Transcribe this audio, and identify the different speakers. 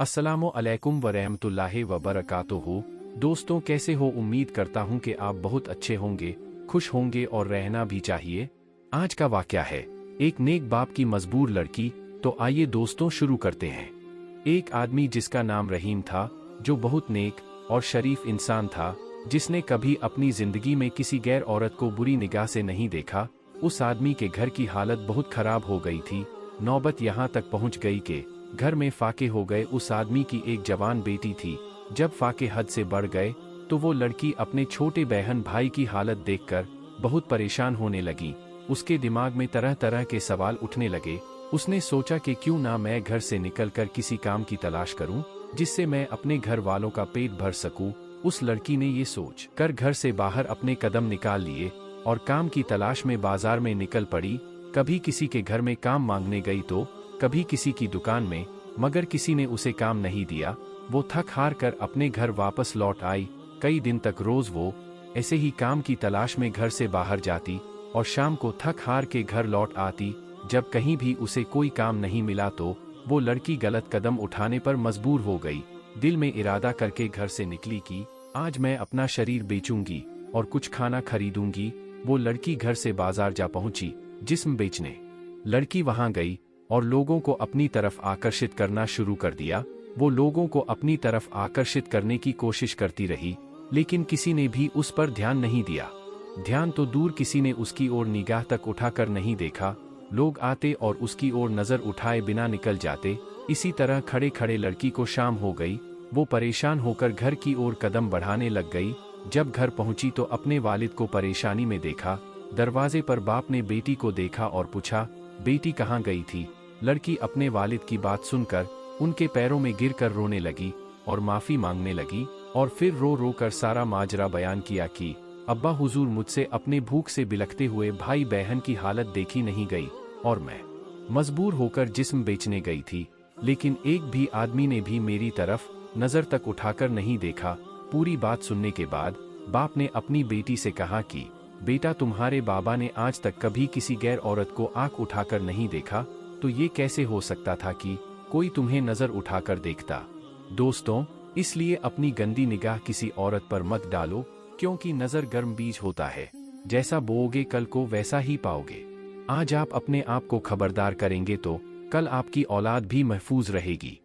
Speaker 1: अस्सलामु अलैकुम व रहमतुल्लाहि व बरकातुहू। दोस्तों, कैसे हो? उम्मीद करता हूँ कि आप बहुत अच्छे होंगे, खुश होंगे और रहना भी चाहिए। आज का वाकया है एक नेक बाप की मजबूर लड़की। तो आइए दोस्तों शुरू करते हैं। एक आदमी जिसका नाम रहीम था, जो बहुत नेक और शरीफ इंसान था, जिसने कभी अपनी जिंदगी में किसी गैर औरत को बुरी निगाह से नहीं देखा। उस आदमी के घर की हालत बहुत खराब हो गई थी। नौबत यहाँ तक पहुँच गई कि घर में फाके हो गए। उस आदमी की एक जवान बेटी थी। जब फाके हद से बढ़ गए तो वो लड़की अपने छोटे बहन भाई की हालत देखकर बहुत परेशान होने लगी। उसके दिमाग में तरह तरह के सवाल उठने लगे। उसने सोचा कि क्यों ना मैं घर से निकलकर किसी काम की तलाश करूं, जिससे मैं अपने घर वालों का पेट भर सकूं। उस लड़की ने ये सोच कर घर से बाहर अपने कदम निकाल लिए और काम की तलाश में बाजार में निकल पड़ी। कभी किसी के घर में काम मांगने गई तो कभी किसी की दुकान में, मगर किसी ने उसे काम नहीं दिया। वो थक हार कर अपने घर वापस लौट आई। कई दिन तक रोज वो ऐसे ही काम की तलाश में घर से बाहर जाती और शाम को थक हार के घर लौट आती। जब कहीं भी उसे कोई काम नहीं मिला तो वो लड़की गलत कदम उठाने पर मजबूर हो गई। दिल में इरादा करके घर से निकली कि आज मैं अपना शरीर बेचूंगी और कुछ खाना खरीदूंगी। वो लड़की घर से बाजार जा पहुंची जिस्म बेचने। लड़की वहां गई और लोगों को अपनी तरफ आकर्षित करना शुरू कर दिया। वो लोगों को अपनी तरफ आकर्षित करने की कोशिश करती रही, लेकिन किसी ने भी उस पर ध्यान नहीं दिया। ध्यान तो दूर, किसी ने उसकी ओर निगाह तक उठाकर नहीं देखा। लोग आते और उसकी ओर नजर उठाए बिना निकल जाते। इसी तरह खड़े खड़े लड़की को शाम हो गई। वो परेशान होकर घर की ओर कदम बढ़ाने लग गई। जब घर पहुंची तो अपने वालिद को परेशानी में देखा। दरवाजे पर बाप ने बेटी को देखा और पूछा, बेटी कहाँ गई थी? लड़की अपने वालिद की बात सुनकर उनके पैरों में गिरकर रोने लगी और माफी मांगने लगी। और फिर रो रो कर सारा माजरा बयान किया कि अब्बा हुजूर, मुझसे अपने भूख से बिलखते हुए भाई बहन की हालत देखी नहीं गई और मैं मजबूर होकर जिस्म बेचने गई थी, लेकिन एक भी आदमी ने भी मेरी तरफ नजर तक उठाकर नहीं देखा। पूरी बात सुनने के बाद बाप ने अपनी बेटी से कहा कि बेटा, तुम्हारे बाबा ने आज तक कभी किसी गैर औरत को आंख उठाकर नहीं देखा, तो ये कैसे हो सकता था कि कोई तुम्हें नजर उठाकर देखता? दोस्तों, इसलिए अपनी गंदी निगाह किसी औरत पर मत डालो, क्योंकि नजर गर्म बीज होता है। जैसा बोओगे कल को वैसा ही पाओगे। आज आप अपने आप को खबरदार करेंगे तो कल आपकी औलाद भी महफूज रहेगी।